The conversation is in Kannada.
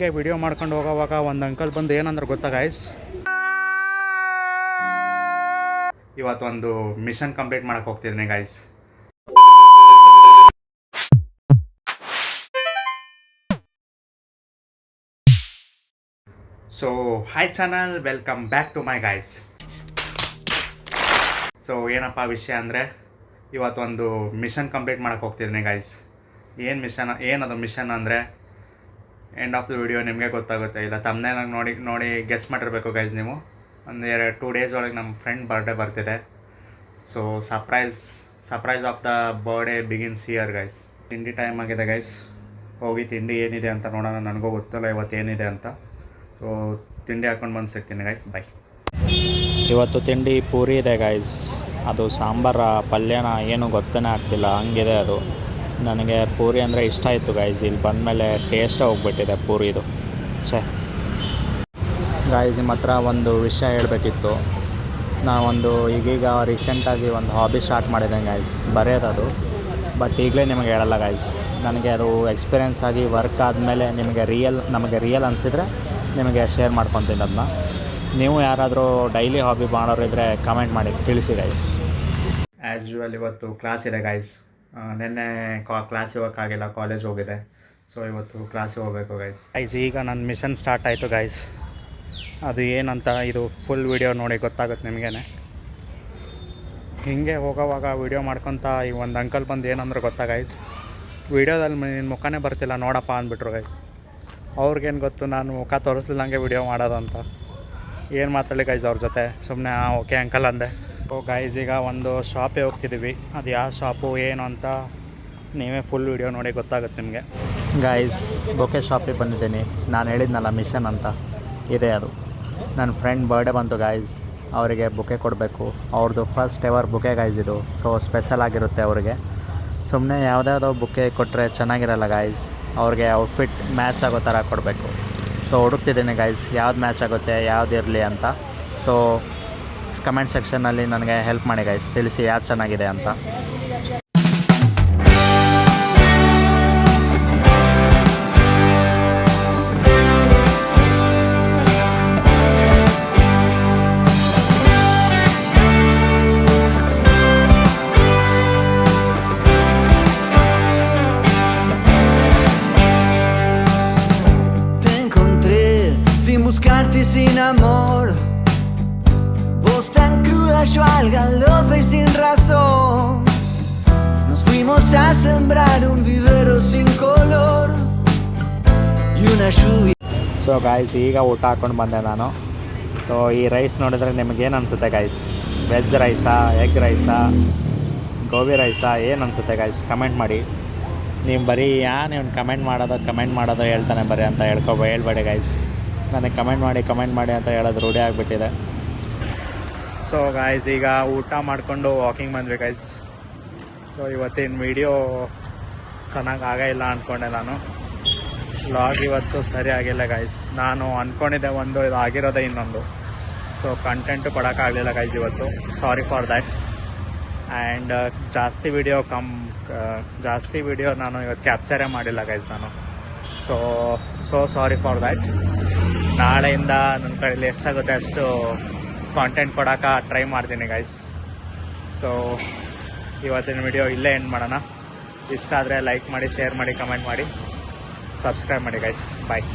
ಹಿಂಗೆ ವಿಡಿಯೋ ಮಾಡ್ಕೊಂಡು ಹೋಗೋವಾಗ ಒಂದು ಅಂಕಲ್ ಬಂದು ಏನಂದ್ರೆ ಗೊತ್ತಾ ಗೈಸ್, ಇವತ್ತೊಂದು ಮಿಷನ್ ಕಂಪ್ಲೀಟ್ ಮಾಡಕ್ಕೆ ಹೋಗ್ತಿದ್ದೀನಿ guys. So hi channel, welcome back to my guys. So ಏನಪ್ಪ ವಿಷಯ ಅಂದರೆ, ಇವತ್ತೊಂದು ಮಿಷನ್ ಕಂಪ್ಲೀಟ್ ಮಾಡಕ್ಕೆ ಹೋಗ್ತಿದ್ದೀನಿ ಗೈಸ್. ಏನದು ಮಿಷನ್ ಅಂದರೆ ಎಂಡ್ ಆಫ್ ದ ವಿಡಿಯೋ ನಿಮಗೆ ಗೊತ್ತಾಗುತ್ತೆ, ಇಲ್ಲ ತಮ್ಮನೇಲಾಗಿ ನೋಡಿ ಗೆಸ್ ಮಾಡಿರಬೇಕು ಗೈಸ್. ನೀವು ಒಂದು 2 ಡೇಸ್ ಒಳಗೆ ನಮ್ಮ ಫ್ರೆಂಡ್ ಬರ್ಡೇ ಬರ್ತಿದೆ. So surprise of the birthday begins here guys. ತಿಂಡಿ ಟೈಮ್ ಆಗಿದೆ ಗೈಸ್, ಹೋಗಿ ತಿಂಡಿ ಏನಿದೆ ಅಂತ ನೋಡೋಣ. ನನಗೂ ಗೊತ್ತಿಲ್ಲ ಇವತ್ತು ಏನಿದೆ ಅಂತ. ಸೊ ತಿಂಡಿ ಹಾಕ್ಕೊಂಡು ಬಂದು ಸಿಗ್ತೀನಿ ಗೈಸ್, ಬಾಯ್. ಇವತ್ತು ತಿಂಡಿ ಪೂರಿ ಇದೆ ಗೈಸ್. ಅದು ಸಾಂಬಾರ ಪಲ್ಯನ ಏನು ಗೊತ್ತೇ ಆಗ್ತಿಲ್ಲ, ಹಂಗಿದೆ ಅದು. ನನಗೆ ಪೂರಿ ಅಂದರೆ ಇಷ್ಟ ಆಯಿತು ಗೈಸ್. ಇಲ್ಲಿ ಬಂದಮೇಲೆ ಟೇಸ್ಟೇ ಹೋಗ್ಬಿಟ್ಟಿದೆ ಪೂರಿದು. ಗೈಸ್, ನಿಮ್ಮ ಹತ್ರ ಒಂದು ವಿಷಯ ಹೇಳಬೇಕಿತ್ತು. ನಾವೊಂದು ಈಗೀಗ ರೀಸೆಂಟಾಗಿ ಒಂದು ಹಾಬಿ ಸ್ಟಾರ್ಟ್ ಮಾಡಿದ್ದೇನೆ ಗೈಸ್, ಬರೆಯೋದದು. ಬಟ್ ಈಗಲೇ ನಿಮಗೆ ಹೇಳಲ್ಲ ಗೈಸ್. ನನಗೆ ಅದು ಎಕ್ಸ್ಪೀರಿಯೆನ್ಸ್ ಆಗಿ ವರ್ಕ್ ಆದಮೇಲೆ ನಮಗೆ ರಿಯಲ್ ಅನಿಸಿದರೆ ನಿಮಗೆ ಶೇರ್ ಮಾಡ್ಕೊತೀನಿ ಅದನ್ನ. ನೀವು ಯಾರಾದರೂ ಡೈಲಿ ಹಾಬಿ ಮಾಡೋರಿದ್ದರೆ ಕಮೆಂಟ್ ಮಾಡಿ ತಿಳಿಸಿ ಗೈಸ್. ಆ್ಯಸ್ ಯೂಶುವಲ್ ಇವತ್ತು ಕ್ಲಾಸ್ ಇದೆ ಗೈಸ್. ನಿನ್ನೆ ಕ್ಲಾಸಿಗೆ ಹೋಗೋಕ್ಕಾಗಿಲ್ಲ, ಕಾಲೇಜ್ ಹೋಗಿದೆ. ಸೊ ಇವತ್ತು ಕ್ಲಾಸಿಗೆ ಹೋಗಬೇಕು ಗೈಸ್. ಈಗ ನನ್ನ ಮಿಷನ್ ಸ್ಟಾರ್ಟ್ ಆಯಿತು ಗೈಸ್. ಅದು ಏನಂತ ಇದು ಫುಲ್ ವಿಡಿಯೋ ನೋಡಿ ಗೊತ್ತಾಗುತ್ತೆ ನಿಮಗೇ. ಹೀಗೆ ಹೋಗೋವಾಗ ವಿಡಿಯೋ ಮಾಡ್ಕೊತ ಈಗ ಒಂದು ಅಂಕಲ್ ಬಂದು ಏನಂದ್ರೆ ಗೊತ್ತಾ ಗೈಸ್, ವಿಡಿಯೋದಲ್ಲಿ ನಿನ್ನ ಮುಖನೇ ಬರ್ತಿಲ್ಲ ನೋಡಪ್ಪ ಅಂದ್ಬಿಟ್ರು ಗೈಸ್. ಅವ್ರಿಗೇನು ಗೊತ್ತು ನಾನು ಮುಖ ತೋರಿಸ್ಲಿಲ್ಲ ಹಂಗೆ ವಿಡಿಯೋ ಮಾಡೋದಂತ. ಏನು ಮಾತಾಡಲಿ ಗೈಸ್ ಅವ್ರ ಜೊತೆ, ಸುಮ್ಮನೆ ಓಕೆ ಅಂಕಲ್ ಅಂದೆ. ಓ ಗೈಸ್, ಈಗ ಒಂದು ಶಾಪಿಗೆ ಹೋಗ್ತಿದ್ದೀವಿ. ಅದು ಯಾವ ಶಾಪು ಏನು ಅಂತ ನೀವೇ ಫುಲ್ ವಿಡಿಯೋ ನೋಡಿ ಗೊತ್ತಾಗುತ್ತೆ ನಿಮಗೆ ಗೈಸ್. ಬೊಕೆ ಶಾಪಿಗೆ ಬಂದಿದ್ದೀನಿ. ನಾನು ಹೇಳಿದ್ನಲ್ಲ ಮಿಷನ್ ಅಂತ, ಇದೆ ಅದು. ನನ್ನ ಫ್ರೆಂಡ್ ಬರ್ಡೇ ಬಂತು ಗೈಸ್, ಅವರಿಗೆ ಬೊಕೆ ಕೊಡಬೇಕು. ಅವ್ರದ್ದು ಫಸ್ಟ್ ಎವರ್ ಬೊಕೆ ಗೈಸ್ ಇದು. ಸೊ ಸ್ಪೆಷಲ್ ಆಗಿರುತ್ತೆ ಅವ್ರಿಗೆ. ಸುಮ್ಮನೆ ಯಾವುದ್ಯಾವುದೋ ಬೊಕೆ ಕೊಟ್ಟರೆ ಚೆನ್ನಾಗಿರಲ್ಲ ಗೈಸ್. ಅವ್ರಿಗೆ ಔಟ್ಫಿಟ್ ಮ್ಯಾಚ್ ಆಗೋ ಥರ ಕೊಡಬೇಕು. ಸೊ ಹುಡುಕ್ತಿದ್ದೀನಿ ಗೈಸ್, ಯಾವ್ದು ಮ್ಯಾಚ್ ಆಗುತ್ತೆ, ಯಾವ್ದು ಇರಲಿ ಅಂತ. ಸೊ ಕಮೆಂಟ್ ಸೆಕ್ಷನಲ್ಲಿ ನನಗೆ ಹೆಲ್ಪ್ ಮಾಡಿ ಗೈಸ್, ತಿಳಿಸಿ ಯಾವ್ದು ಚೆನ್ನಾಗಿದೆ ಅಂತ. Sin amor, vos tan cruda, yo al galope y sin razón. Nos fuimos a sembrar un vivero sin color y una lluvia. So guys, ಈಗ ಊಟ ಹಾಕ್ಕೊಂಡು ಬಂದೆ ನಾನು. ಸೊ ಈ ರೈಸ್ ನೋಡಿದ್ರೆ ನಿಮಗೇನು ಅನಿಸುತ್ತೆ ಗೈಸ್? ವೆಜ್ ರೈಸಾ, ಎಗ್ ರೈಸಾ, ಗೋಬಿ ರೈಸಾ, ಏನು ಅನಿಸುತ್ತೆ ಗೈಸ್? ಕಮೆಂಟ್ ಮಾಡಿ. ನೀವು ಬರೀ ನೀವು ಕಮೆಂಟ್ ಮಾಡೋದು ಹೇಳ್ತಾನೆ ಬರೀ ಅಂತ ಹೇಳ್ಬೇಡಿ ಗೈಸ್. ನನಗೆ ಕಮೆಂಟ್ ಮಾಡಿ ಅಂತ ಹೇಳೋದು ರೂಢಿ ಆಗಿಬಿಟ್ಟಿದೆ. ಸೊ ಗಾಯ್ಸ್, ಈಗ ಊಟ ಮಾಡಿಕೊಂಡು ವಾಕಿಂಗ್ ಬಂದ್ವಿ ಗೈಸ್. ಸೊ ಇವತ್ತಿನ ವಿಡಿಯೋ ಚೆನ್ನಾಗಿ ಇಲ್ಲ ಅಂದ್ಕೊಂಡೆ ನಾನು. ವ್ಲಾಗ್ ಇವತ್ತು ಸರಿ ಆಗಿಲ್ಲ ಗೈಸ್. ನಾನು ಅಂದ್ಕೊಂಡಿದ್ದೆ ಒಂದು, ಇದು ಆಗಿರೋದೇ ಇನ್ನೊಂದು. ಸೊ ಕಂಟೆಂಟು ಕೊಡೋಕ್ಕಾಗಲಿಲ್ಲ ಗೈಸ್ ಇವತ್ತು. Sorry for that. ಆ್ಯಂಡ್ ಜಾಸ್ತಿ ವಿಡಿಯೋ ನಾನು ಇವತ್ತು ಕ್ಯಾಪ್ಚರೇ ಮಾಡಿಲ್ಲ ಗೈಸ್ ನಾನು. So sorry for that. ನಾಳೆಯಿಂದ ನನ್ನ ಕಡೆಯಲ್ಲಿ ಎಷ್ಟಾಗುತ್ತೆ ಅಷ್ಟು ಕಾಂಟೆಂಟ್ ಕೊಡೋಕೆ ಟ್ರೈ ಮಾಡ್ತೀನಿ ಗೈಸ್. ಸೊ ಇವತ್ತಿನ ವಿಡಿಯೋ ಇಲ್ಲೇ ಎಂಡ್ ಮಾಡೋಣ. ಇಷ್ಟ ಆದರೆ ಲೈಕ್ ಮಾಡಿ, ಶೇರ್ ಮಾಡಿ, ಕಮೆಂಟ್ ಮಾಡಿ, ಸಬ್ಸ್ಕ್ರೈಬ್ ಮಾಡಿ ಗೈಸ್. ಬಾಯ್.